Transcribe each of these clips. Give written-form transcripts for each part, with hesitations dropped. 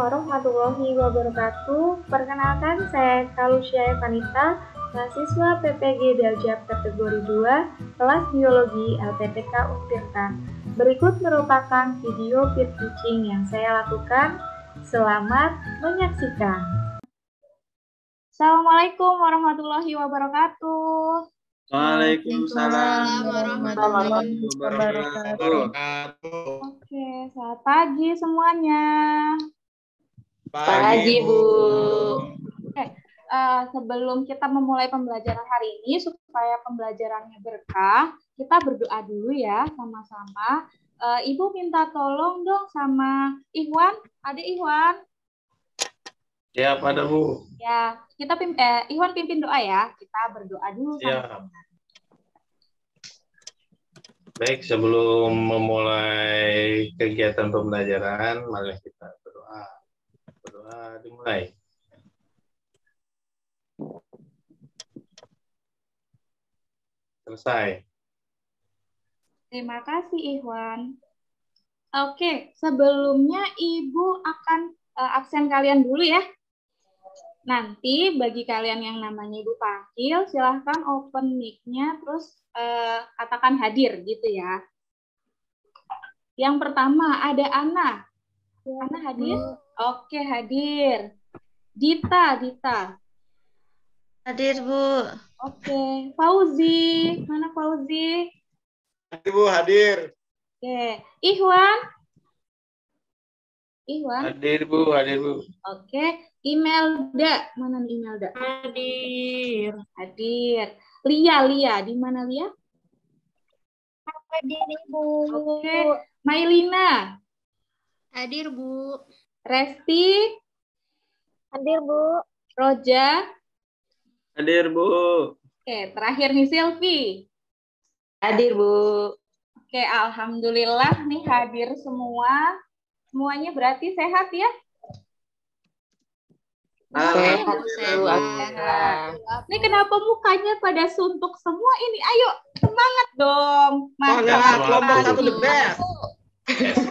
warahmatullahi wabarakatuh. Perkenalkan, saya Kalusia Evanita, mahasiswa PPG Daljab kategori 2, kelas Biologi LPTK Untirta. Berikut merupakan video peer teaching yang saya lakukan. Selamat menyaksikan. Assalamualaikum warahmatullahi wabarakatuh. Waalaikumsalam warahmatullahi wabarakatuh. Oke, selamat pagi semuanya. Pagi, Bu. Sebelum kita memulai pembelajaran hari ini, supaya pembelajarannya berkah, kita berdoa dulu ya sama-sama. Ibu minta tolong dong sama Ikhwan. Ada Ikhwan? Ya, pada Bu. Ya, kita Ikhwan pimpin doa ya. Kita berdoa dulu sama-sama. Baik, sebelum memulai kegiatan pembelajaran, mari kita berdoa. Berdoa dimulai. Selesai. Terima kasih, Ikhwan. Oke, sebelumnya Ibu akan absen kalian dulu ya. Nanti bagi kalian yang namanya Ibu panggil, silahkan open mic-nya, terus katakan hadir gitu ya. Yang pertama ada Ana. Ana hadir? Oke, hadir. Dita. Hadir, Bu. Oke, Fauzi. Mana Fauzi? Hadir, Bu, hadir. Oke, Ikhwan. Hadir, Bu, hadir, Bu. Oke, Imelda. Mana nih Imelda? Hadir. Lia. Di mana Lia? Hadir, Ibu. Oke, Mailina. Hadir, Bu. Resti. Hadir, Bu. Roja. Hadir, Bu. Oke, terakhir nih Silvi. Hadir, Bu. Oke, alhamdulillah nih hadir semua. Semuanya berarti sehat ya? Alhamdulillah. Ini kenapa mukanya pada suntuk semua ini? Ayo, semangat dong. Kelompok satu the best.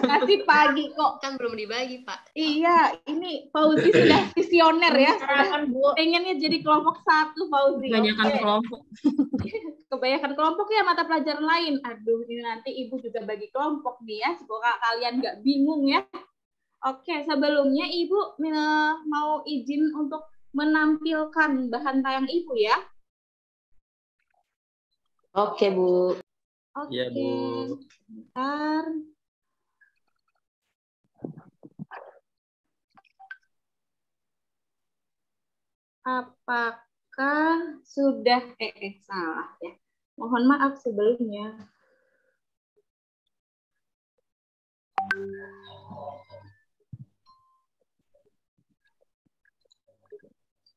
Masih pagi kok. Kan belum dibagi, Pak. Iya, ini Fauzi sudah visioner ya. Pengennya jadi kelompok satu, Fauzi. Kebanyakan kelompok ya mata pelajaran lain. Aduh, ini nanti Ibu juga bagi kelompok nih ya. Semoga kalian nggak bingung ya. Oke, sebelumnya Ibu mau izin untuk menampilkan bahan tayang Ibu ya. Oke, Bu. Oke, Ya, Bu. Bentar. Apakah sudah salah ya? Mohon maaf sebelumnya.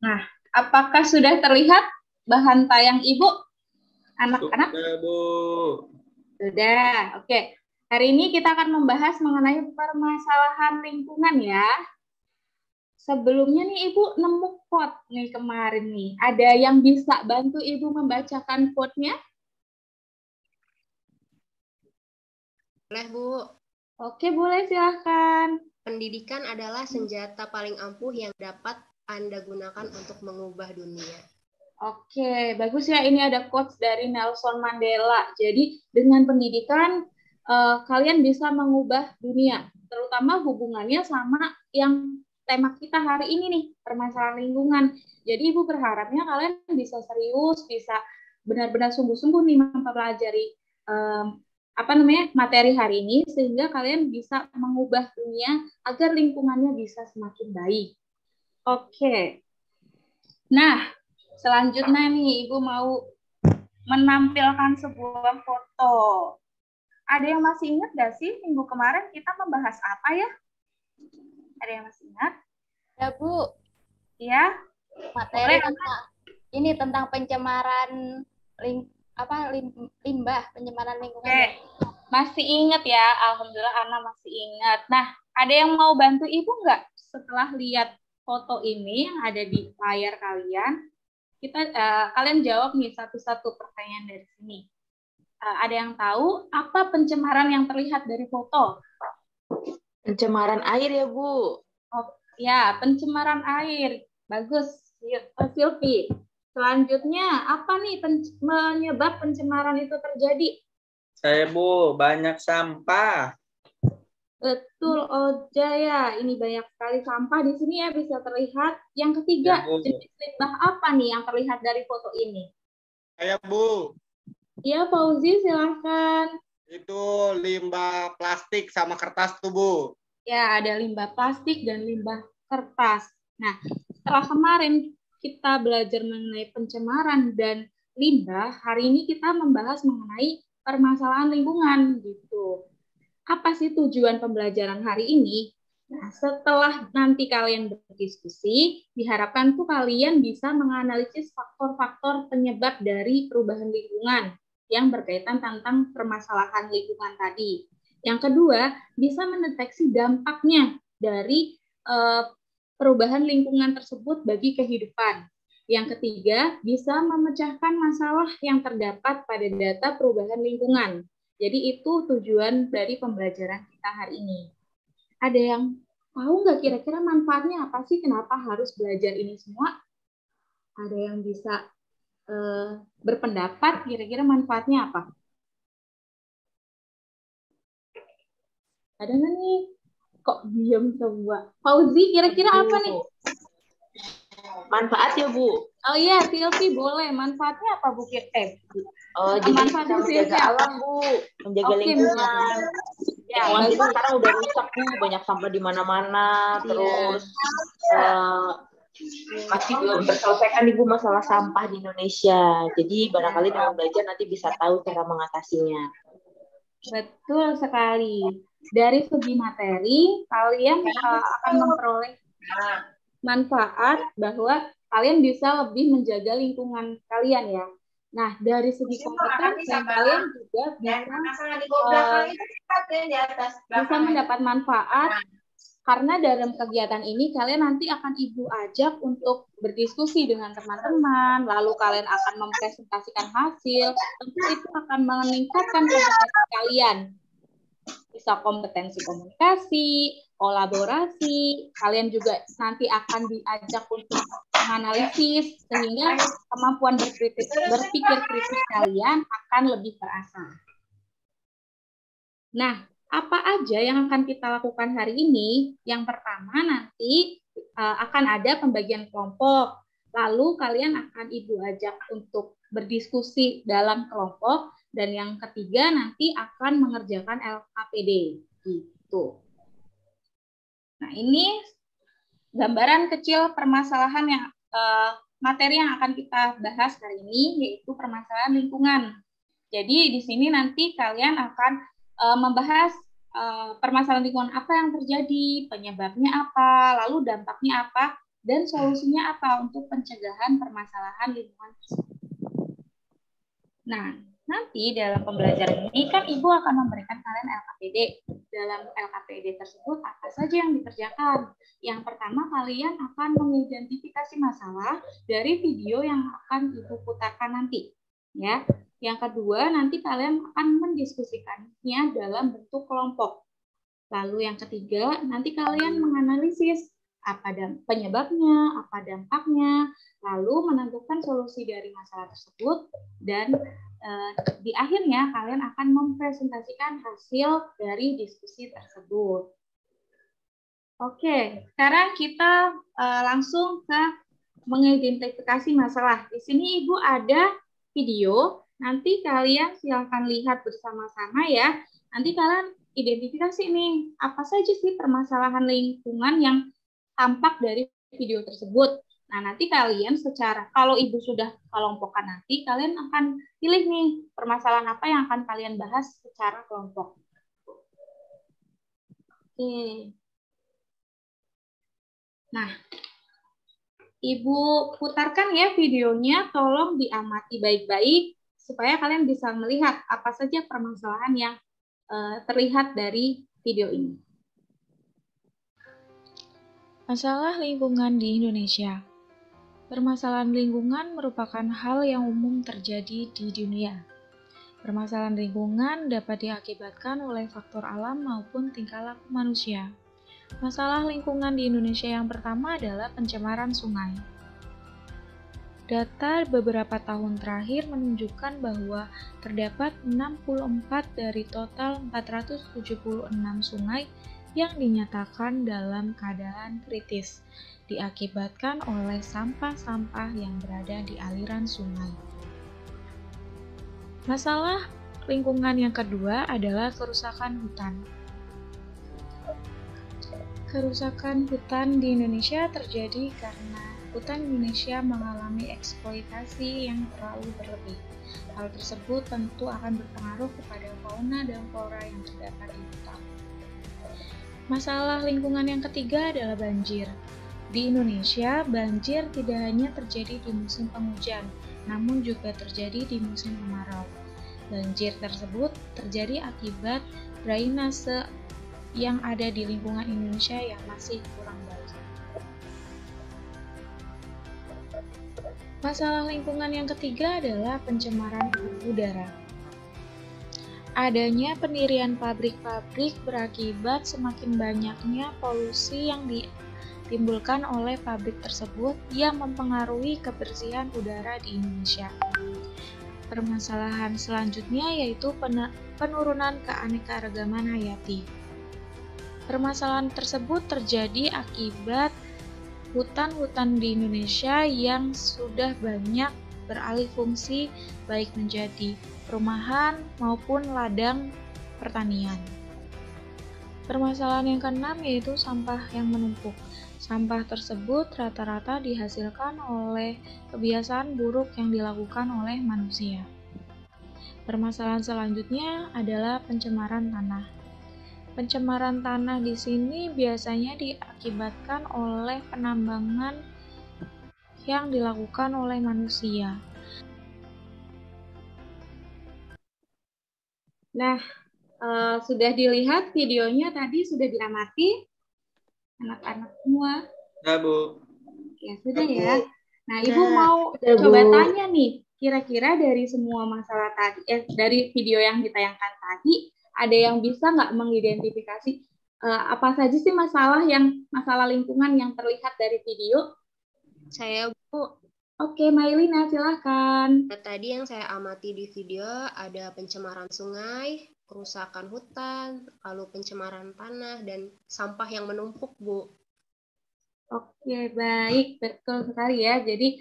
Nah, apakah sudah terlihat bahan tayang Ibu? Anak-anak? Sudah, Bu. Sudah, oke. Hari ini kita akan membahas mengenai permasalahan lingkungan ya. Sebelumnya nih Ibu nemu quote nih kemarin nih. Ada yang bisa bantu Ibu membacakan quote-nya? Boleh, Bu. Oke, boleh silahkan. Pendidikan adalah senjata paling ampuh yang dapat Anda gunakan untuk mengubah dunia. Oke, bagus ya. Ini ada quotes dari Nelson Mandela. Jadi dengan pendidikan kalian bisa mengubah dunia, terutama hubungannya sama yang tema kita hari ini nih, permasalahan lingkungan. Jadi Ibu berharapnya kalian bisa serius, bisa benar-benar sungguh-sungguh nih mempelajari materi hari ini, sehingga kalian bisa mengubah dunia agar lingkungannya bisa semakin baik. Oke. Nah, selanjutnya nih Ibu mau menampilkan sebuah foto. Ada yang masih ingat gak sih minggu kemarin kita membahas apa ya? Ada yang masih ingat? Ya, Bu. Ya. Materi ini tentang pencemaran limbah, pencemaran lingkungan. Oke. Masih ingat ya? Alhamdulillah Ana masih ingat. Nah, ada yang mau bantu Ibu nggak setelah lihat foto ini yang ada di layar kalian? Kalian jawab nih satu-satu pertanyaan dari sini. Ada yang tahu apa pencemaran yang terlihat dari foto? Pencemaran air ya, Bu. Ya, pencemaran air. Bagus, Silvi. Selanjutnya, apa nih penyebab pencemaran itu terjadi? Saya Bu, banyak sampah. Betul, Ojaya. Ini banyak sekali sampah di sini ya, bisa terlihat. Yang ketiga, Ya, Bu. jenis limbah apa nih yang terlihat dari foto ini? Saya Bu, Ya, Fauzi, silahkan. itu limbah plastik sama kertas tuh Bu. Ya, ada limbah plastik dan limbah kertas. Nah, setelah kemarin kita belajar mengenai pencemaran dan limbah, hari ini kita membahas mengenai permasalahan lingkungan gitu. Apa sih tujuan pembelajaran hari ini? Nah, setelah nanti kalian berdiskusi, diharapkan tuh kalian bisa menganalisis faktor-faktor penyebab dari perubahan lingkungan yang berkaitan tentang permasalahan lingkungan tadi. Yang kedua, bisa mendeteksi dampaknya dari perubahan lingkungan tersebut bagi kehidupan. Yang ketiga, bisa memecahkan masalah yang terdapat pada data perubahan lingkungan. Jadi itu tujuan dari pembelajaran kita hari ini. Ada yang tahu nggak kira-kira manfaatnya apa sih? Kenapa harus belajar ini semua? Ada yang bisa berpendapat kira-kira manfaatnya apa? Ada nggak nih? Kok diam semua? Fauzi, kira-kira apa nih? Manfaat ya Bu. Oh iya, Silvi boleh. Manfaatnya apa Bu? Jadi bisa menjaga alam Bu, menjaga lingkungan. Ya, Lingkungan kita sekarang udah rusak Bu, banyak sampah di mana-mana. Terus masih belum terselesaikan Ibu masalah sampah di Indonesia. Jadi barangkali dengan belajar nanti bisa tahu cara mengatasinya. Betul sekali. Dari segi materi, kalian akan memperoleh manfaat bahwa kalian bisa lebih menjaga lingkungan kalian ya. Nah, dari segi kompetensi, kalian juga bisa mendapat manfaat karena dalam kegiatan ini kalian nanti akan Ibu ajak untuk berdiskusi dengan teman-teman, lalu kalian akan mempresentasikan hasil, tentu itu akan meningkatkan kompetensi kalian. Bisa kompetensi komunikasi, kolaborasi, kalian juga nanti akan diajak untuk menganalisis, sehingga kemampuan berpikir kritis kalian akan lebih terasah. Nah, apa aja yang akan kita lakukan hari ini? Yang pertama nanti akan ada pembagian kelompok, lalu kalian akan Ibu ajak untuk berdiskusi dalam kelompok, dan yang ketiga nanti akan mengerjakan LKPD gitu. Nah, ini gambaran kecil permasalahan yang materi yang akan kita bahas hari ini, yaitu permasalahan lingkungan. Jadi di sini nanti kalian akan membahas permasalahan lingkungan apa yang terjadi, penyebabnya apa, lalu dampaknya apa, dan solusinya apa untuk pencegahan permasalahan lingkungan tersebut. Nah, nanti dalam pembelajaran ini kan Ibu akan memberikan kalian LKPD. Dalam LKPD tersebut apa saja yang dikerjakan? Yang pertama, kalian akan mengidentifikasi masalah dari video yang akan Ibu putarkan nanti. Ya. Yang kedua, nanti kalian akan mendiskusikannya dalam bentuk kelompok. Lalu yang ketiga, nanti kalian menganalisis apa penyebabnya, apa dampaknya, lalu menentukan solusi dari masalah tersebut, dan di akhirnya kalian akan mempresentasikan hasil dari diskusi tersebut. Oke, sekarang kita langsung ke mengidentifikasi masalah. Di sini Ibu ada video, nanti kalian silakan lihat bersama-sama ya. Nanti kalian identifikasi nih, apa saja sih permasalahan lingkungan yang tampak dari video tersebut. Nah, nanti kalian kalau Ibu sudah kelompokkan nanti, kalian akan pilih nih permasalahan apa yang akan kalian bahas secara kelompok. Oke. Nah, Ibu putarkan ya videonya, tolong diamati baik-baik supaya kalian bisa melihat apa saja permasalahan yang terlihat dari video ini. Masalah lingkungan di Indonesia. Permasalahan lingkungan merupakan hal yang umum terjadi di dunia. Permasalahan lingkungan dapat diakibatkan oleh faktor alam maupun tingkah laku manusia. Masalah lingkungan di Indonesia yang pertama adalah pencemaran sungai. Data beberapa tahun terakhir menunjukkan bahwa terdapat 64 dari total 476 sungai yang dinyatakan dalam keadaan kritis, diakibatkan oleh sampah-sampah yang berada di aliran sungai. Masalah lingkungan yang kedua adalah kerusakan hutan. Kerusakan hutan di Indonesia terjadi karena hutan Indonesia mengalami eksploitasi yang terlalu berlebih. Hal tersebut tentu akan berpengaruh kepada fauna dan flora yang terdapat di hutan. Masalah lingkungan yang ketiga adalah banjir. Di Indonesia, banjir tidak hanya terjadi di musim penghujan, namun juga terjadi di musim kemarau. Banjir tersebut terjadi akibat drainase yang ada di lingkungan Indonesia yang masih kurang baik. Masalah lingkungan yang ketiga adalah pencemaran udara. Adanya pendirian pabrik-pabrik berakibat semakin banyaknya polusi yang ditimbulkan oleh pabrik tersebut yang mempengaruhi kebersihan udara di Indonesia. Permasalahan selanjutnya yaitu penurunan keanekaragaman hayati. Permasalahan tersebut terjadi akibat hutan-hutan di Indonesia yang sudah banyak beralih fungsi baik menjadi perumahan maupun ladang pertanian. Permasalahan yang keenam yaitu sampah yang menumpuk. Sampah tersebut rata-rata dihasilkan oleh kebiasaan buruk yang dilakukan oleh manusia. Permasalahan selanjutnya adalah pencemaran tanah. Pencemaran tanah di sini biasanya diakibatkan oleh penambangan yang dilakukan oleh manusia. Nah, sudah dilihat videonya tadi, sudah diamati anak-anak semua? Ya, Bu. Ya, sudah Ya, Bu. ya. Nah, Ibu mau Ya, Bu. coba tanya nih, kira-kira dari semua masalah tadi, dari video yang ditayangkan tadi, ada yang bisa nggak mengidentifikasi apa saja sih masalah lingkungan yang terlihat dari video? Saya, Bu. Oke, Mailina, silahkan. Tadi yang saya amati di video ada pencemaran sungai, kerusakan hutan, lalu pencemaran tanah, dan sampah yang menumpuk, Bu. Oke, baik, betul sekali ya. Jadi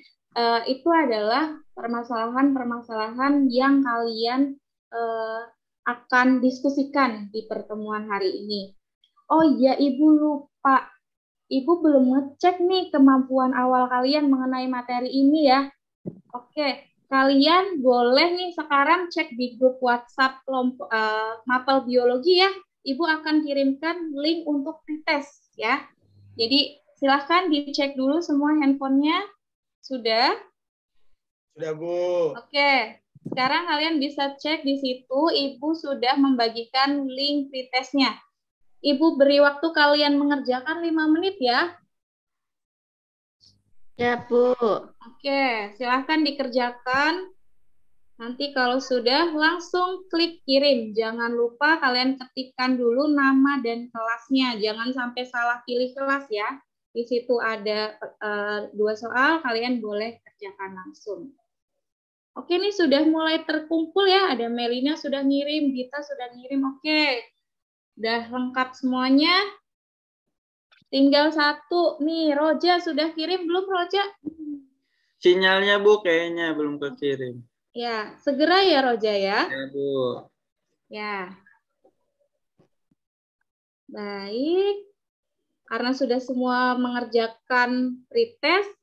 itu adalah permasalahan-permasalahan yang kalian akan diskusikan di pertemuan hari ini. Oh iya, Ibu lupa. Ibu belum ngecek nih kemampuan awal kalian mengenai materi ini ya. Oke, kalian boleh nih sekarang cek di grup WhatsApp kelompok Mapel Biologi ya. Ibu akan kirimkan link untuk pretest ya. Jadi silahkan dicek dulu semua handphonenya. Sudah? Sudah, Bu. Oke, sekarang kalian bisa cek di situ. Ibu sudah membagikan link pretestnya. Ibu beri waktu kalian mengerjakan 5 menit ya. Ya, Bu. Oke, silahkan dikerjakan. Nanti kalau sudah langsung klik kirim. Jangan lupa kalian ketikkan dulu nama dan kelasnya. Jangan sampai salah pilih kelas ya. Di situ ada 2 soal, kalian boleh kerjakan langsung. Oke, ini sudah mulai terkumpul ya. Ada Melina sudah ngirim, Gita sudah ngirim. Oke, udah lengkap semuanya. Tinggal satu nih, Roja sudah kirim belum Roja? Sinyalnya, Bu, kayaknya belum kekirim. Ya, segera ya Roja ya. Ya, Bu. Ya. Baik. Karena sudah semua mengerjakan pretest,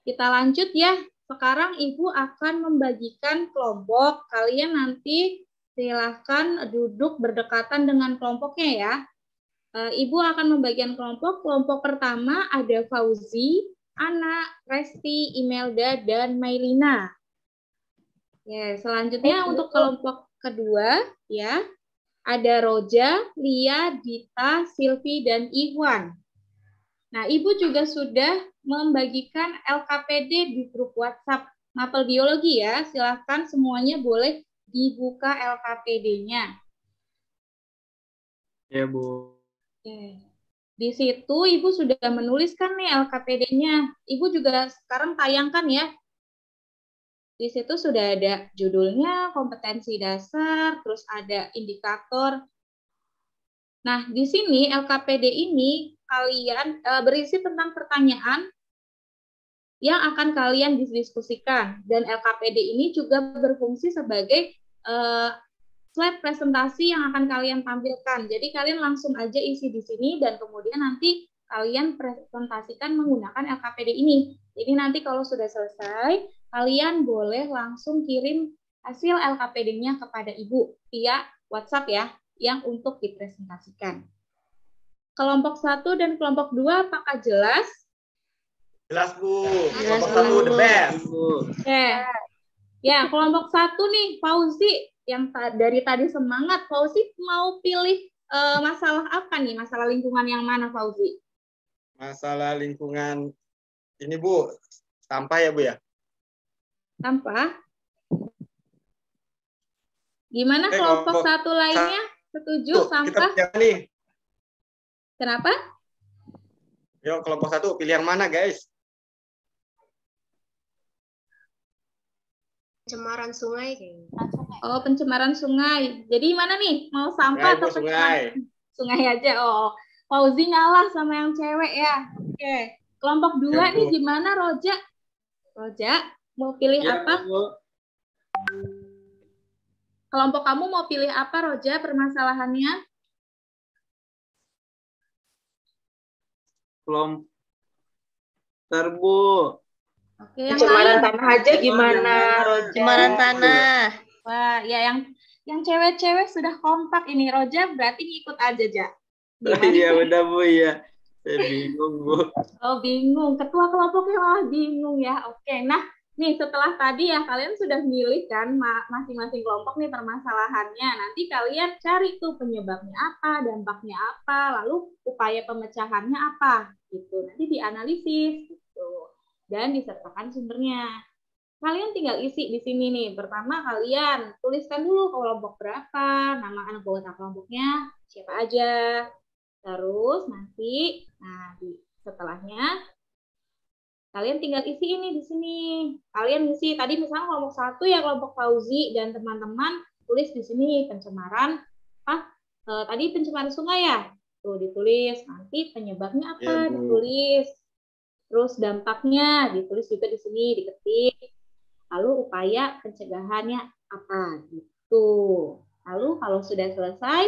kita lanjut ya. Sekarang Ibu akan membagikan kelompok. Kalian nanti silahkan duduk berdekatan dengan kelompoknya ya. Ibu akan membagikan kelompok. Kelompok pertama ada Fauzi, Ana, Resti, Imelda, dan Mailina. Ya, selanjutnya untuk kelompok kedua ya ada Roja, Lia, Dita, Silvi, dan Iwan. Nah, Ibu juga sudah membagikan LKPD di grup WhatsApp Mapel Biologi ya. Silahkan semuanya boleh dibuka LKPD-nya. Ya, Bu. Oke. Di situ Ibu sudah menuliskan nih LKPD-nya. Ibu juga sekarang tayangkan ya. Di situ sudah ada judulnya, kompetensi dasar, terus ada indikator. Nah, di sini LKPD ini kalian berisi tentang pertanyaan yang akan kalian diskusikan. Dan LKPD ini juga berfungsi sebagai slide presentasi yang akan kalian tampilkan. Jadi kalian langsung aja isi di sini dan kemudian nanti kalian presentasikan menggunakan LKPD ini. Jadi nanti kalau sudah selesai, kalian boleh langsung kirim hasil LKPD-nya kepada Ibu via WhatsApp ya, yang untuk dipresentasikan. Kelompok 1 dan kelompok 2 apakah jelas? Jelas, Bu. Jelas, Kelompok 1 the Bu. best. Oke. Ya, kelompok 1 nih, Fauzi, yang dari tadi semangat. Fauzi mau pilih masalah apa nih? Masalah lingkungan yang mana, Fauzi? Masalah lingkungan ini, Bu. Sampah ya, Bu ya? Sampah. Gimana Eh, kelompok kelompok 1 lainnya? Setuju Tuh, kita sampah? pilih yang nih. Kenapa? Yuk, kelompok 1 pilih yang mana, guys? Pencemaran sungai kayaknya. Oh, pencemaran sungai. Jadi mana nih? Mau Sungai, sampah atau Bu, sungai. Sungai aja. Oh, Fauzi ngalah sama yang cewek ya. Oke. Kelompok 2 Ya, nih Bu. gimana, Roja? Roja, mau pilih Ya, apa? Bu. Kelompok kamu mau pilih apa, Roja, permasalahannya? Kelompok Bu. Oke, yang Pencemaran lain. tanah aja gimana, Roja? Pencemaran tanah. Wah, ya yang cewek-cewek sudah kompak ini, Roja, berarti ngikut aja, Ja. Gimana? Iya, udah Bu ya. Saya bingung, Bu. Oh, bingung. Ketua kelompoknya malah bingung ya. Oke, nah, nih setelah tadi ya, kalian sudah milih kan masing-masing kelompok nih permasalahannya. Nanti kalian cari tuh penyebabnya apa, dampaknya apa, lalu upaya pemecahannya apa, gitu. Nanti dianalisis, gitu. Dan disertakan sumbernya. Kalian tinggal isi di sini nih. Pertama kalian tuliskan dulu kelompok berapa, nama anggota kelompoknya siapa aja. Terus nanti, setelahnya kalian tinggal isi ini di sini. Kalian isi tadi misalnya kelompok 1 ya kelompok Fauzi dan teman-teman tulis di sini pencemaran tadi pencemaran sungai ya. Tuh ditulis. Nanti penyebabnya Ya, apa Bu. ditulis. Terus dampaknya ditulis juga di sini diketik. Lalu upaya pencegahannya apa gitu. Lalu kalau sudah selesai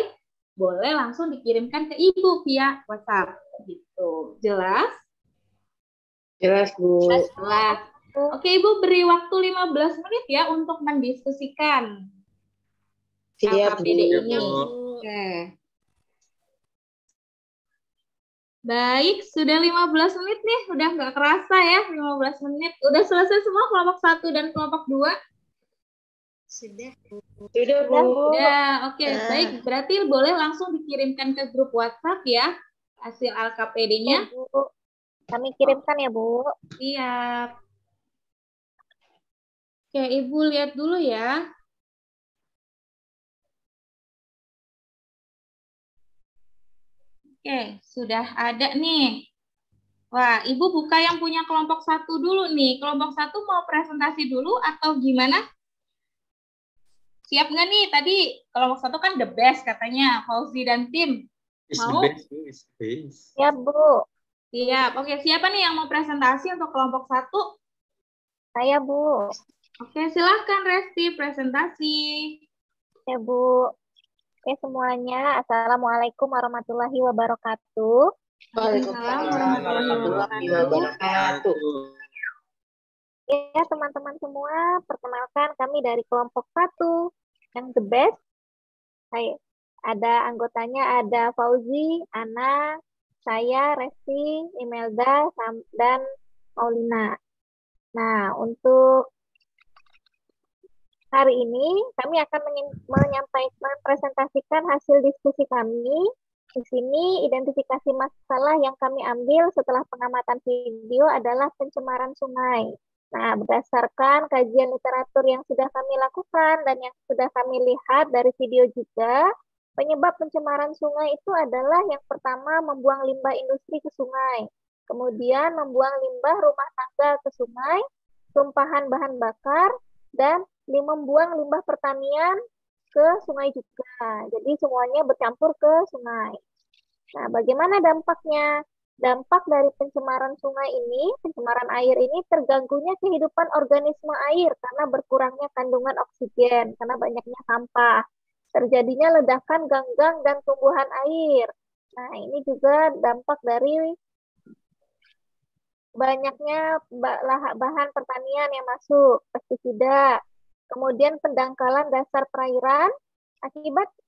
boleh langsung dikirimkan ke Ibu via WhatsApp gitu. Jelas? Jelas, Bu. Jelas. Oke, Ibu beri waktu 15 menit ya untuk mendiskusikan Siap, LKPD Bu. ini. Bu. Oke. Baik, sudah 15 menit nih. Udah nggak kerasa ya, 15 menit. Udah selesai semua kelompok 1 dan kelompok 2? Sudah. Sudah, Bu. Udah, oke. Baik, berarti boleh langsung dikirimkan ke grup WhatsApp ya, hasil LKPD-nya. Bu. Kami kirimkan ya, Bu. Siap. Oke, Ibu lihat dulu ya. Oke, sudah ada nih. Wah, Ibu buka yang punya kelompok 1 dulu nih. Kelompok 1 mau presentasi dulu atau gimana? Siap nggak nih? Tadi kelompok 1 kan the best katanya, Fauzi dan tim. It's the Mau? best, Bu. It's the best. Ya, Bu. Siap. Oke, siapa nih yang mau presentasi untuk kelompok 1? Saya, Bu. Oke, silahkan Resti presentasi. Ya, Bu. Oke, semuanya. Assalamualaikum warahmatullahi wabarakatuh. Waalaikumsalam warahmatullahi wabarakatuh. Ya, teman-teman semua, perkenalkan kami dari kelompok 1 yang the best. Ada anggotanya, ada Fauzi, Ana, saya, Resti, Imelda, dan Paulina. Nah, untuk hari ini kami akan menyampaikan presentasikan hasil diskusi kami. Di sini identifikasi masalah yang kami ambil setelah pengamatan video adalah pencemaran sungai. Nah, berdasarkan kajian literatur yang sudah kami lakukan dan yang sudah kami lihat dari video juga, Penyebab pencemaran sungai itu adalah yang pertama membuang limbah industri ke sungai, kemudian membuang limbah rumah tangga ke sungai, tumpahan bahan bakar, dan membuang limbah pertanian ke sungai juga. Jadi semuanya bercampur ke sungai. Nah, bagaimana dampaknya? Dampak dari pencemaran sungai ini, pencemaran air ini terganggunya kehidupan organisme air karena berkurangnya kandungan oksigen, karena banyaknya sampah. Terjadinya ledakan ganggang dan tumbuhan air. Nah, ini juga dampak dari banyaknya bahan pertanian yang masuk, pestisida. Kemudian pendangkalan dasar perairan.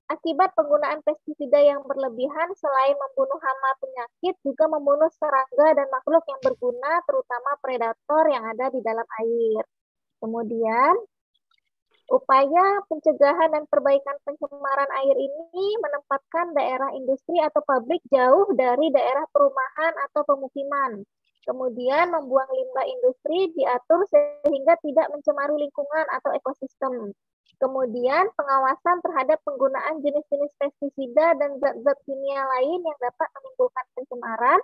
Akibat penggunaan pestisida yang berlebihan selain membunuh hama penyakit, juga membunuh serangga dan makhluk yang berguna, terutama predator yang ada di dalam air. Kemudian, upaya pencegahan dan perbaikan pencemaran air ini menempatkan daerah industri atau pabrik jauh dari daerah perumahan atau pemukiman. Kemudian membuang limbah industri diatur sehingga tidak mencemari lingkungan atau ekosistem. Kemudian pengawasan terhadap penggunaan jenis-jenis pestisida dan zat-zat kimia lain yang dapat menimbulkan pencemaran,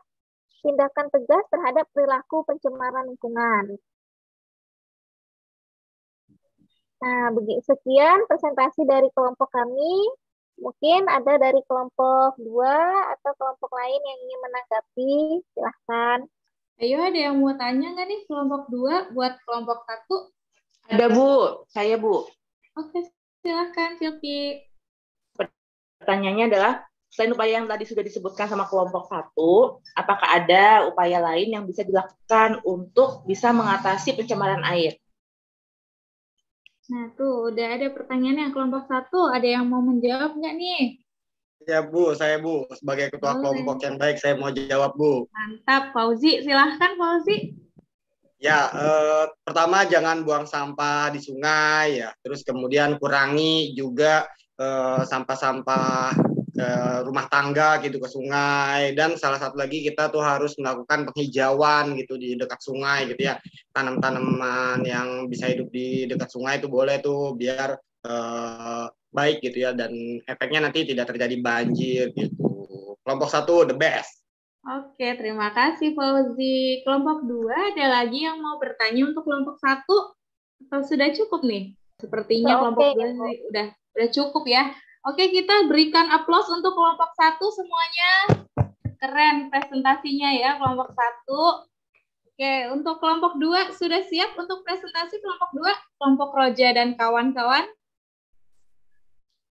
tindakan tegas terhadap perilaku pencemaran lingkungan. Nah, sekian presentasi dari kelompok kami. Mungkin ada dari kelompok 2 atau kelompok lain yang ingin menanggapi, silahkan. Ayo, ada yang mau tanya nggak nih kelompok 2 buat kelompok 1? Ada Bu, saya Bu. Oke, silahkan Silvi. Pertanyaannya adalah, selain upaya yang tadi sudah disebutkan sama kelompok 1, apakah ada upaya lain yang bisa dilakukan untuk bisa mengatasi pencemaran air? Nah, tuh udah ada pertanyaan yang kelompok 1. Ada yang mau menjawab nggak nih? Ya Bu, saya Bu. Sebagai ketua kelompok yang baik, saya mau jawab Bu. Mantap, Fauzi. Silahkan, Fauzi. Ya, pertama jangan buang sampah di sungai ya. Terus kemudian kurangi juga sampah-sampah ke rumah tangga gitu ke sungai. Dan salah satu lagi kita tuh harus melakukan penghijauan gitu di dekat sungai gitu ya. Tanam-tanaman yang bisa hidup di dekat sungai itu boleh tuh biar baik gitu ya, dan efeknya nanti tidak terjadi banjir gitu. Kelompok 1 the best. Oke, terima kasih Fauzi. Kelompok 2 ada lagi yang mau bertanya untuk kelompok 1 atau sudah cukup nih? Sepertinya kelompok 2 udah cukup ya. Oke, kita berikan aplaus untuk kelompok 1 semuanya. Keren presentasinya ya kelompok 1. Oke, untuk kelompok 2 sudah siap untuk presentasi kelompok 2? Kelompok Roja dan kawan-kawan?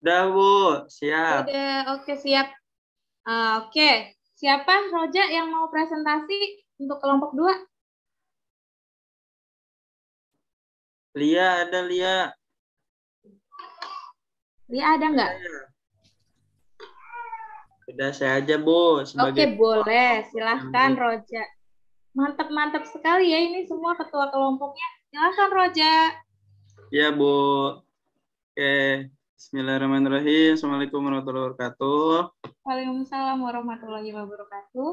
Udah Bu, siap. Udah, oke siap. Oke. Siapa Roja yang mau presentasi untuk kelompok 2? Lia, ada Lia. Lia ada nggak? Udah saya aja Bu. Oke, boleh. Silahkan Roja. Mantap-mantap sekali ya ini semua ketua kelompoknya. Silahkan Roja. Ya Bu. Oke. Bismillahirrahmanirrahim. Assalamualaikum warahmatullahi wabarakatuh. Waalaikumsalam warahmatullahi wabarakatuh.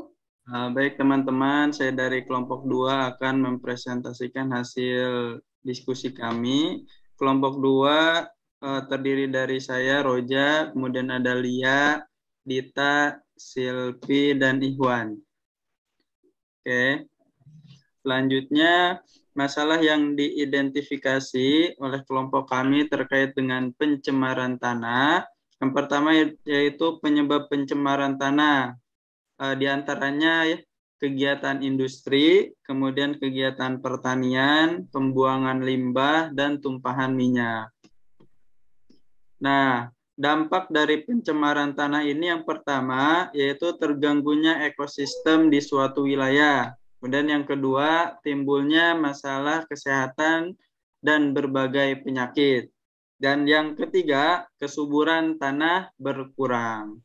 Baik teman-teman, saya dari kelompok 2 akan mempresentasikan hasil diskusi kami. Kelompok 2 terdiri dari saya, Roja, kemudian ada Lia, Dita, Silvi, dan Ihwan. Oke. Selanjutnya, masalah yang diidentifikasi oleh kelompok kami terkait dengan pencemaran tanah. Yang pertama yaitu penyebab pencemaran tanah. Di antaranya kegiatan industri, kemudian kegiatan pertanian, pembuangan limbah, dan tumpahan minyak. Nah, dampak dari pencemaran tanah ini yang pertama yaitu terganggunya ekosistem di suatu wilayah. Kemudian yang kedua, timbulnya masalah kesehatan dan berbagai penyakit. Dan yang ketiga, kesuburan tanah berkurang.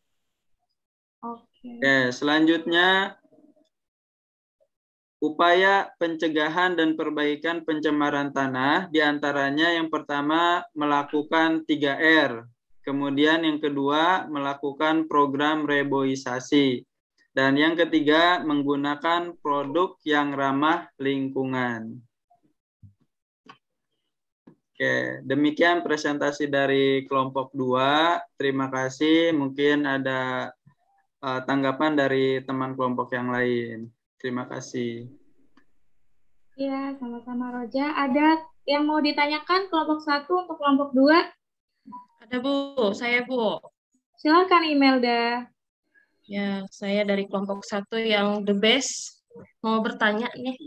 Oke, selanjutnya, upaya pencegahan dan perbaikan pencemaran tanah, diantaranya yang pertama melakukan 3R. Kemudian yang kedua, melakukan program reboisasi. Dan yang ketiga, menggunakan produk yang ramah lingkungan. Oke, demikian presentasi dari kelompok 2. Terima kasih. Mungkin ada tanggapan dari teman kelompok yang lain. Terima kasih. Ya, sama-sama Roja. Ada yang mau ditanyakan kelompok 1 untuk kelompok 2? Ada Bu, saya Bu. Silakan Imelda. Ya, saya dari kelompok 1 yang the best. Mau bertanya nih.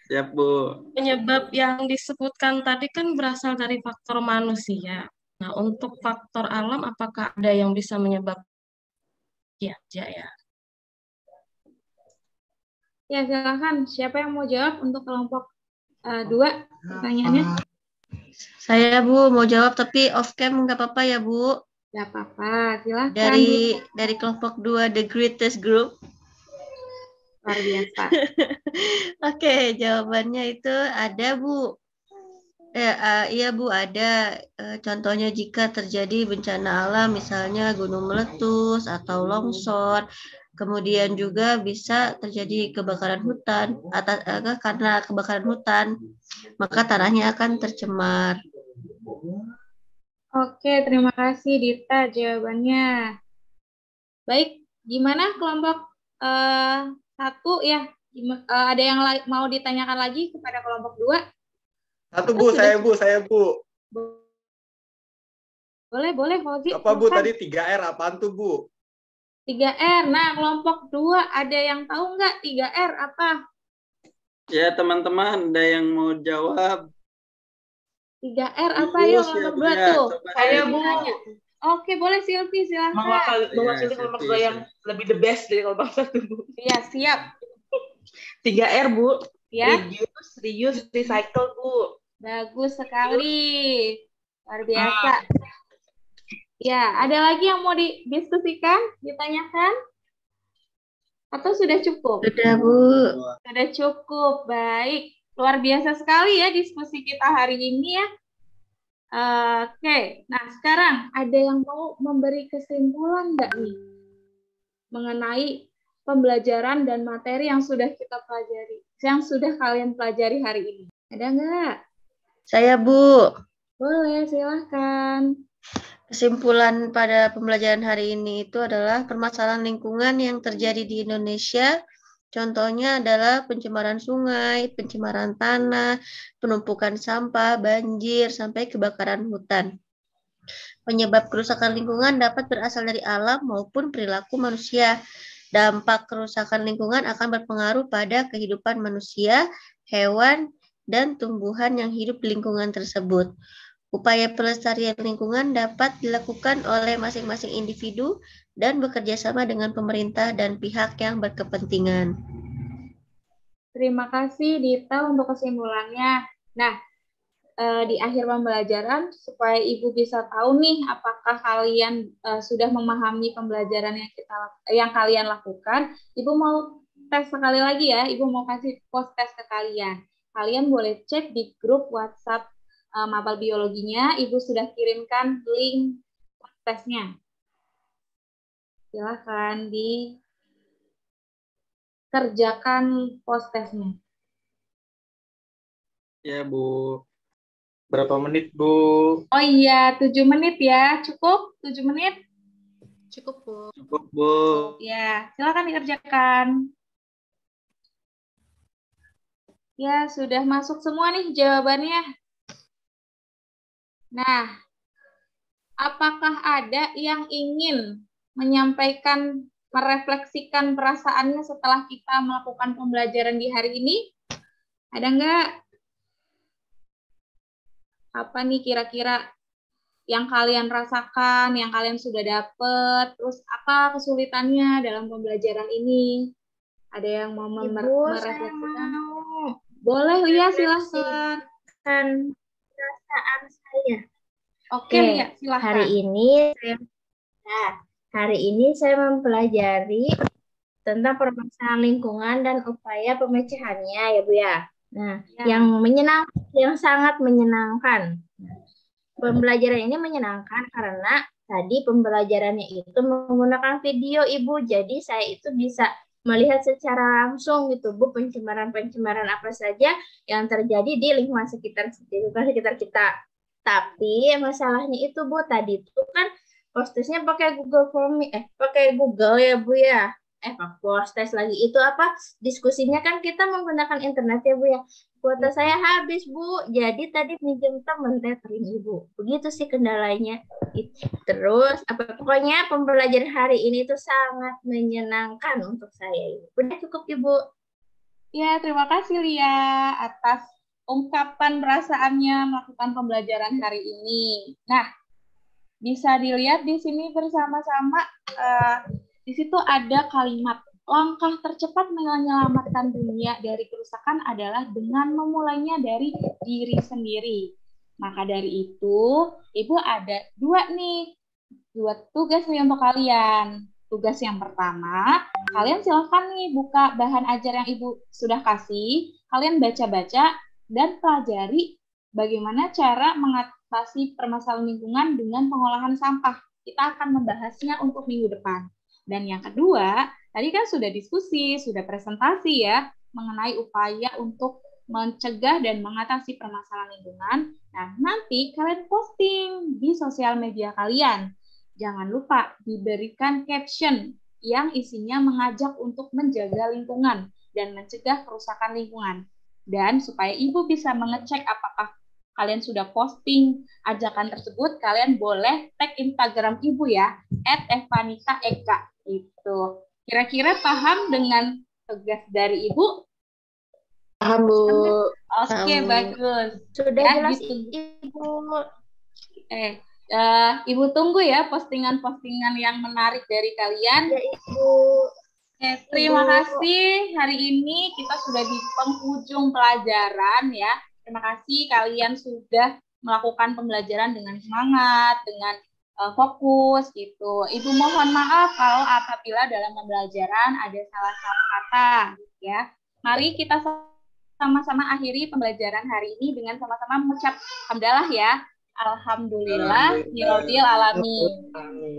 Siap Bu. Penyebab yang disebutkan tadi kan berasal dari faktor manusia. Nah, untuk faktor alam apakah ada yang bisa menyebabkan aja ya? Ya, silakan. Siapa yang mau jawab untuk kelompok 2 pertanyaannya? Saya Bu mau jawab tapi off cam nggak apa-apa ya Bu? Nggak apa-apa, silakan. Dari kelompok 2 The Greatest Group. Luar biasa. Oke, jawabannya itu ada Bu. Iya Bu, ada. Contohnya jika terjadi bencana alam, misalnya gunung meletus atau longsor, kemudian juga bisa terjadi kebakaran hutan. Karena kebakaran hutan, maka tanahnya akan tercemar. Oke, terima kasih Dita jawabannya. Baik, gimana kelompok 1 ya? Ada yang mau ditanyakan lagi kepada kelompok 2? 1 Bu, saya Bu. Boleh, Fauzi. Apa Bu tadi 3R apaan tuh Bu? 3R. Nah, kelompok 2 ada yang tahu nggak 3R apa? Ya teman-teman, ada yang mau jawab? 3R apa ya kelompok 2 tuh? Saya Bu. Oke, boleh Silvi, silakan. Mewakili kelompok 2 yang lebih the best dari kelompok 1 Bu. Iya, siap. 3R Bu. Ya. Reuse, recycle Bu. Bagus sekali. Luar biasa. Ya, ada lagi yang mau didiskusikan, ditanyakan? Atau sudah cukup? Sudah Bu. Sudah cukup, baik. Luar biasa sekali ya diskusi kita hari ini ya. Oke, nah sekarang ada yang mau memberi kesimpulan nggak nih mengenai pembelajaran dan materi yang sudah kita pelajari, yang sudah kalian pelajari hari ini? Ada nggak? Saya Bu. Boleh, silahkan. Kesimpulan pada pembelajaran hari ini itu adalah permasalahan lingkungan yang terjadi di Indonesia. Contohnya adalah pencemaran sungai, pencemaran tanah, penumpukan sampah, banjir, sampai kebakaran hutan. Penyebab kerusakan lingkungan dapat berasal dari alam maupun perilaku manusia. Dampak kerusakan lingkungan akan berpengaruh pada kehidupan manusia, hewan, dan tumbuhan yang hidup di lingkungan tersebut. Upaya pelestarian lingkungan dapat dilakukan oleh masing-masing individu dan bekerja sama dengan pemerintah dan pihak yang berkepentingan. Terima kasih Dita untuk kesimpulannya. Nah, di akhir pembelajaran supaya Ibu bisa tahu nih apakah kalian sudah memahami pembelajaran yang kalian lakukan, Ibu mau tes sekali lagi ya. Ibu mau kasih post tes ke kalian. Kalian boleh cek di grup WhatsApp Mapel Biologinya. Ibu sudah kirimkan link post tesnya. Silahkan dikerjakan post tesnya. Ya Bu. Berapa menit Bu? Oh iya, 7 menit ya. Cukup 7 menit? Cukup Bu. Cukup Bu. Ya, silakan dikerjakan. Ya, sudah masuk semua nih jawabannya. Nah, apakah ada yang ingin menyampaikan, merefleksikan perasaannya setelah kita melakukan pembelajaran di hari ini? Ada nggak? Apa nih kira-kira yang kalian rasakan, yang kalian sudah dapat, terus apa kesulitannya dalam pembelajaran ini? Ada yang mau merefleksikan? Boleh, Lia, silahkan. Perasaan saya. Oke, Lia, silahkan. Hari ini saya mempelajari tentang permasalahan lingkungan dan upaya pemecahannya ya Bu ya. Nah, yang sangat menyenangkan. Pembelajaran ini menyenangkan karena tadi pembelajarannya itu menggunakan video Ibu. Jadi saya itu bisa melihat secara langsung gitu Bu, pencemaran apa saja yang terjadi di lingkungan sekitar kita. Tapi masalahnya itu Bu, tadi itu kan post-testnya pakai Google Form, pakai Google ya Bu ya. Post-test lagi itu apa? Diskusinya kan kita menggunakan internet ya Bu ya. Kuota saya habis Bu, jadi tadi minjem temen tethering Ibu. Begitu sih kendalanya. Terus pokoknya pembelajaran hari ini tuh sangat menyenangkan untuk saya. Udah cukup Ibu. Ya, terima kasih Lia atas ungkapan perasaannya melakukan pembelajaran hari ini. Nah, bisa dilihat di sini bersama-sama, di situ ada kalimat, langkah tercepat menyelamatkan dunia dari kerusakan adalah dengan memulainya dari diri sendiri. Maka dari itu, Ibu ada dua tugas nih untuk kalian. Tugas yang pertama, kalian silahkan nih buka bahan ajar yang Ibu sudah kasih, kalian baca-baca dan pelajari bagaimana cara mengatasi permasalahan lingkungan dengan pengolahan sampah. Kita akan membahasnya untuk minggu depan. Dan yang kedua, tadi kan sudah diskusi, sudah presentasi ya, mengenai upaya untuk mencegah dan mengatasi permasalahan lingkungan. Nah, nanti kalian posting di sosial media kalian. Jangan lupa diberikan caption yang isinya mengajak untuk menjaga lingkungan dan mencegah kerusakan lingkungan. Dan supaya Ibu bisa mengecek apakah kalian sudah posting ajakan tersebut, kalian boleh tag Instagram Ibu ya, @evanitaeka. Itu. Kira-kira paham dengan tugas dari Ibu? Paham, Bu. Oke, bagus. Sudah ya, jelas, gitu. Ibu. Ibu tunggu ya postingan-postingan yang menarik dari kalian. Ya, Ibu. Terima kasih. Hari ini kita sudah di penghujung pelajaran ya. Terima kasih kalian sudah melakukan pembelajaran dengan semangat, dengan fokus gitu. Ibu mohon maaf kalau apabila dalam pembelajaran ada salah-salah kata ya. Mari kita sama-sama akhiri pembelajaran hari ini dengan sama-sama mengucap hamdalah ya. Alhamdulillah rabbil alamin.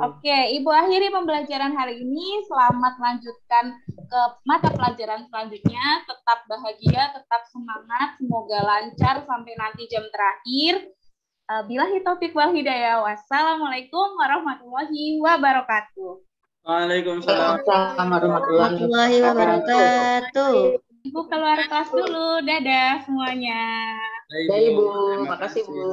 Oke, Ibu akhiri pembelajaran hari ini. Selamat lanjutkan ke mata pelajaran selanjutnya. Tetap bahagia, tetap semangat. Semoga lancar sampai nanti jam terakhir. Billahi taufiq wal hidayah. Wassalamualaikum warahmatullahi wabarakatuh. Waalaikumsalam warahmatullahi wabarakatuh. Ibu keluar kelas dulu. Dadah semuanya. Dadah Ibu, makasih Bu.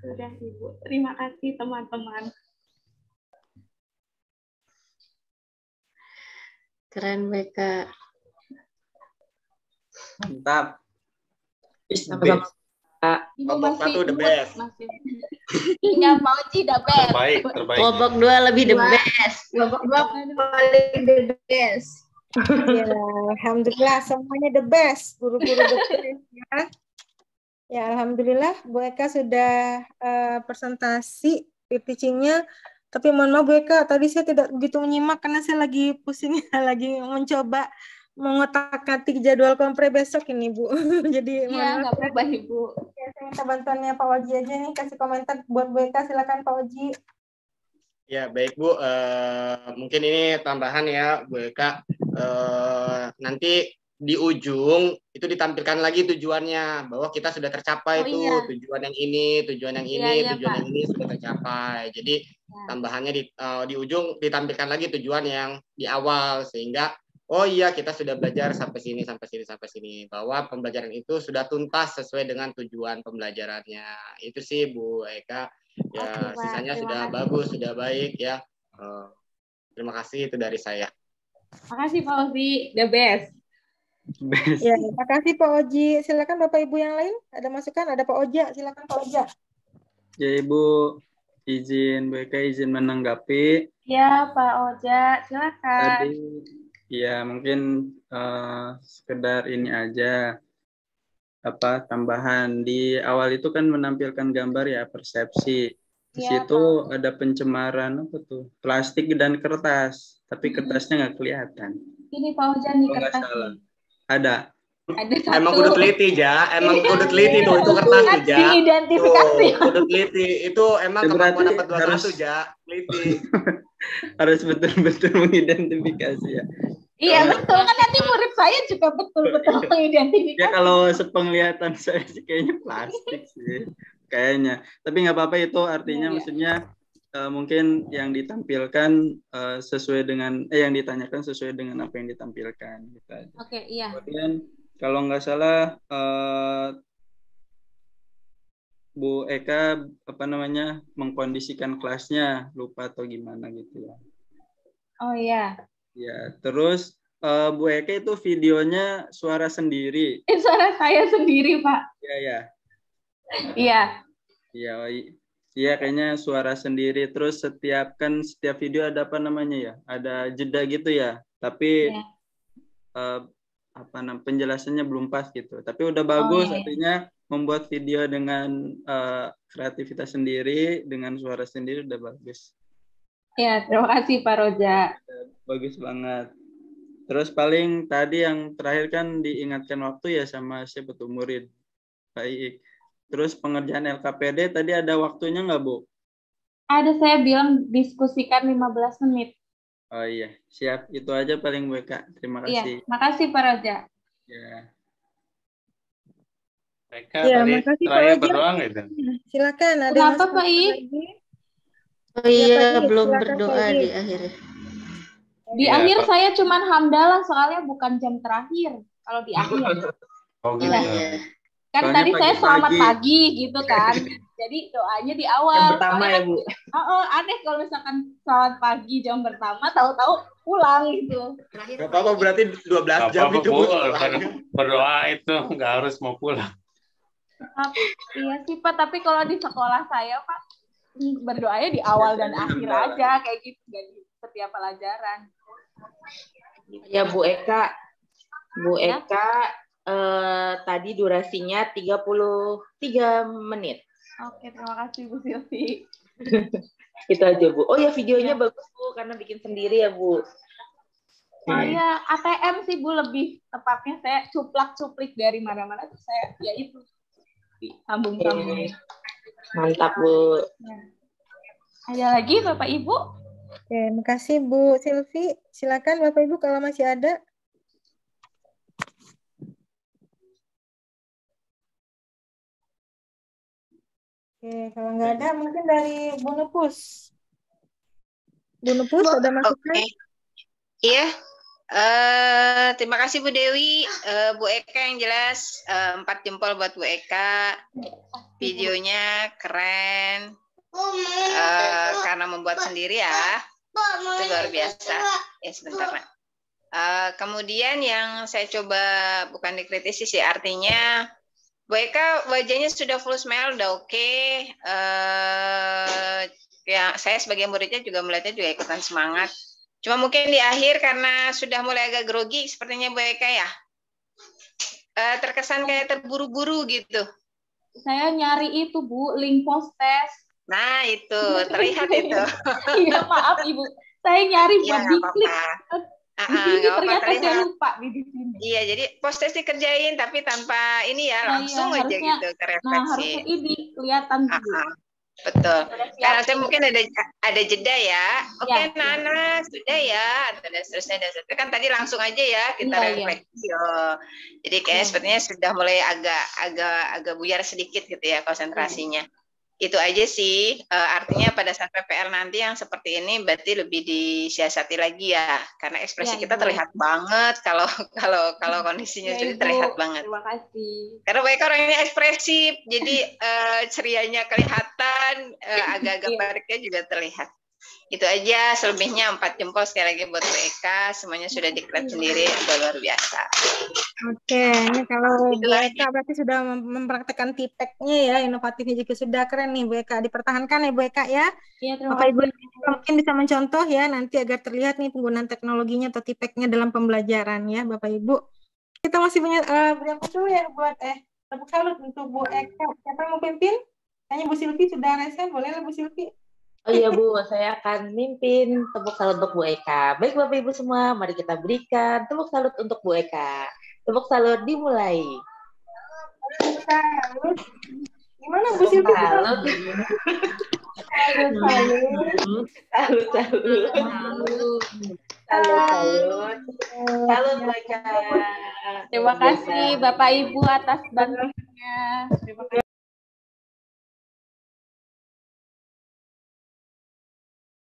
Sudah Ibu. Terima kasih teman-teman. Keren BK. Mantap. Sama-sama. Ibu Kelompok satu the best. Iya, mau the best. Terbaik. Kelompok 2 lebih the best. Kelompok 2 paling the best. Ya, alhamdulillah semuanya the best, guru-guru the best ya. Ya, alhamdulillah Bu Eka sudah presentasi teaching-nya. Tapi mohon maaf Bu Eka, tadi saya tidak begitu menyimak karena saya lagi pusing, lagi mencoba mengotak-atik jadwal kompre besok ini Bu. Jadi ya nggak apa-apa Ibu. Ya, saya minta bantuannya Pak Oji aja nih, kasih komentar buat Bu Eka, silakan Pak Oji. Ya baik Bu, mungkin ini tambahan ya Bu Eka. Nanti di ujung itu ditampilkan lagi tujuannya bahwa kita sudah tercapai tujuan yang ini, tujuan yang ini, tujuan yang ini sudah tercapai. Jadi tambahannya di ujung ditampilkan lagi tujuan yang di awal sehingga oh iya kita sudah belajar sampai sini bahwa pembelajaran itu sudah tuntas sesuai dengan tujuan pembelajarannya. Itu sih Bu Eka. Ya sisanya sudah bagus, sudah baik ya. Terima kasih itu dari saya. Makasih Pak Oji, the best. Ya, terima kasih Pak Oji. Silakan Bapak Ibu yang lain, ada masukan? Ada Pak Oja, silakan Pak Oja. Ya Ibu, izin BK izin menanggapi. Ya Pak Oja, silakan. Tadi ya mungkin sekedar ini aja tambahan di awal itu kan menampilkan gambar ya persepsi. Di situ ada pencemaran plastik dan kertas, tapi kertasnya nggak kelihatan. Ini Pak Oja nih kertasnya. Ada. Ada Emang satu. kudu teliti, Ja. Emang kudu teliti tuh, itu kertas tuh, Ja. Diidentifikasi. Tuh, kudu teliti. Itu emang Ya, berarti kemampuan dapat 21, harus- Ja. Teliti. Harus betul-betul mengidentifikasi ya. Iya betul, kan nanti murid saya juga betul-betul Ya mengidentifikasi. kalau sepenglihatan saya sih kayaknya plastik sih. Kayaknya. Tapi nggak apa-apa, itu artinya Iya. maksudnya mungkin yang ditampilkan sesuai dengan yang ditanyakan sesuai dengan apa yang ditampilkan gitu aja. Oke, iya. Kemudian kalau nggak salah Bu Eka mengkondisikan kelasnya lupa atau gimana gitu ya. Oh iya. Ya, terus Bu Eka itu videonya suara sendiri. Suara saya sendiri, Pak. Iya ya. Iya. Iya, iya kayaknya suara sendiri. Terus setiap video ada apa namanya ya? Ada jeda gitu ya. Tapi Iya. Penjelasannya belum pas gitu. Tapi udah bagus, iya. artinya membuat video dengan kreativitas sendiri, dengan suara sendiri udah bagus. Ya, terima kasih Pak Roja. Bagus banget. Terus paling tadi yang terakhir kan diingatkan waktu ya sama siapa tuh murid. Baik. Terus pengerjaan LKPD tadi ada waktunya nggak, Bu? Ada, saya bilang diskusikan 15 menit. Oh iya, siap. Itu aja paling Bu Eka. Terima kasih. Iya, makasih Pak Roja. Ya. Mereka Ya, tadi makasih Pak terakhir Roja. berdoa nggak itu? Silakan, ada Kenapa, yang Pak I? lagi? Oh iya, Pak I, belum silakan, berdoa Pak I. di akhirnya. Di Iya, akhir Pak. saya cuman hamdalah, soalnya bukan jam terakhir. Kalau di akhir. Oh gitu. Iya. Kan Soalnya tadi saya selamat pagi-pagi. pagi gitu kan. Jadi doanya di awal. Yang pertama Soalnya ya, Bu. aneh kalau misalkan selamat pagi jam pertama, tahu-tahu pulang gitu. Gak apa-apa, berarti 12 Gak jam apa-apa, itu, Bu. Bu. Berdoa itu nggak harus mau pulang. Iya sih Pak, tapi kalau di sekolah saya Pak, berdoanya di awal dan akhir aja kayak gitu, nggak di setiap pelajaran. Ya Bu Eka. Bu Ya. Eka tadi durasinya 33 menit. Oke, terima kasih Bu Silvi. Itu aja Bu. Oh ya videonya Ya. bagus Bu karena bikin sendiri ya Bu. Saya ATM sih Bu, lebih tepatnya saya cuplak-cuplik dari mana-mana tuh saya ya itu sambung-sambung. Mantap Bu. Ya. Ada lagi Bapak Ibu? Oke, makasih Bu Silvi. Silakan Bapak Ibu kalau masih ada. Oke, kalau nggak ada mungkin dari Bu Nupus. Bu Nupus ada masukan? Oke. Iya. Terima kasih Bu Dewi, Bu Eka yang jelas 4 jempol buat Bu Eka. Videonya keren. Karena membuat sendiri ya. Itu luar biasa. Ya sebentar, Nak. Kemudian yang saya coba bukan dikritisi sih, artinya Bu Eka wajahnya sudah full smile, udah oke. Ya, saya sebagai muridnya juga melihatnya juga ikutan semangat. Cuma mungkin di akhir karena sudah mulai agak grogi sepertinya Bu Eka ya. Terkesan kayak terburu-buru gitu. Saya nyari itu Bu, link post test. Nah itu, terlihat itu. Iya maaf Ibu, saya nyari Iya, buat nggak diklik. apa-apa. Di sini Nggak apa-apa, ternyata saya terlihat. lupa di sini. Iya, jadi post test dikerjain tapi tanpa ini ya, langsung aja harusnya, gitu ke Nah, refleksi. harusnya ini kelihatan Bu. Betul. Siap. Nanti mungkin ada jeda ya. Oke, Ya, Nana, sudah ya. Dan seterusnya. Kan tadi langsung aja ya kita Iya, iya. refleksi. Oh. Jadi kayaknya sepertinya sudah mulai agak buyar sedikit gitu ya konsentrasinya. Itu aja sih. Artinya pada saat PPL nanti yang seperti ini berarti lebih disiasati lagi ya. Karena ekspresi Ya, kita Ibu. terlihat banget kalau kondisinya Ya, jadi Ibu. terlihat banget. Terima kasih. Karena mereka orangnya ekspresif, jadi cerianya kelihatan, agak-agak bariknya juga terlihat. Itu aja, selebihnya 4 jempol sekali lagi buat Bu Eka, semuanya sudah diklat sendiri, udah luar biasa. Oke, ini kalau Itu Bu aja. Eka berarti sudah mempraktekkan tipeknya ya, inovatifnya juga sudah keren nih Bu Eka. Dipertahankan ya Bu Eka ya. Iya, terima Bapak Ibu kasih. mungkin bisa mencontoh ya nanti agar terlihat nih penggunaan teknologinya atau tipeknya dalam pembelajaran ya Bapak Ibu. Kita masih punya berapa dulu ya buat tepuk salut untuk Bu Eka. Siapa yang mau pimpin? Kayaknya Bu Silvi sudah resen, boleh lah Bu Silvi. Oh iya Bu, saya akan mimpin tepuk salut untuk Bu Eka. Baik Bapak Ibu semua, mari kita berikan tepuk salut untuk Bu Eka. Tepuk salut dimulai. Salut. Gimana Bu Silvi? Salut. Salut mereka. Terima kasih Bapak Ibu atas bantuannya. Terima kasih.